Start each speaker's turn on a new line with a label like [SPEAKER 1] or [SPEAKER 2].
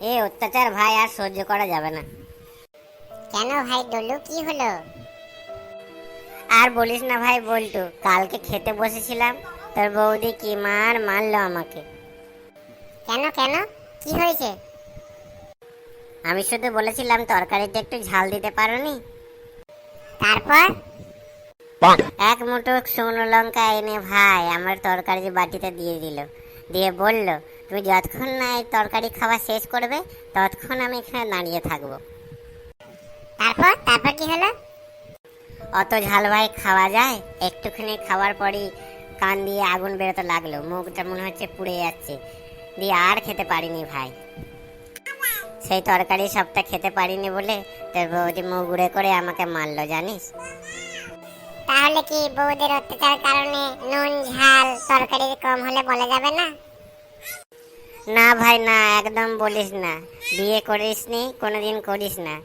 [SPEAKER 1] এই অত্যাচার ভাই আর সহ্য করা যাবে না।
[SPEAKER 2] কেন ভাই ডলু, কি হলো?
[SPEAKER 1] আর বলিস না ভাই বল্টু, কালকে খেতে বসেছিলাম, তোর বৌদি কি মারলো আমাকে।
[SPEAKER 2] কেন কেন, কি হয়েছে?
[SPEAKER 1] আমি শুধু বলেছিলাম তরকারিতে একটু ঝাল দিতে পারোনি,
[SPEAKER 2] তারপর?
[SPEAKER 1] এক মুঠো শুকনো লঙ্কা এনে ভাই আমার তরকারি বাটিতে দিয়ে দিল, দিয়ে বলল, তুমি যতক্ষণ না এই তরকারি খাওয়া শেষ করবে ততক্ষণ আমি এখানে দাঁড়িয়ে থাকবো।
[SPEAKER 2] তারপর তারপর কি হলো?
[SPEAKER 1] অত ঝাল ভাই খাওয়া যায়? একটুখানি খাওয়ার পরই কান দিয়ে আগুন বেরোতে লাগলো, মুখটা মনে হচ্ছে পুড়ে যাচ্ছে, দিয়ে আর খেতে পারিনি ভাই। সেই তরকারি সবটা খেতে পারিনি বলে তোর বৌদি মুখ গুঁড়ে করে আমাকে মারলো, জানিস?
[SPEAKER 2] তাহলে কি বউদের অত্যাচার কারণে নুন ঝাল তরকারি কম হলে বলা যাবে না?
[SPEAKER 1] না ভাই না, একদম বলিস না, বিয়ে করিসনি, কোনোদিন করিস না,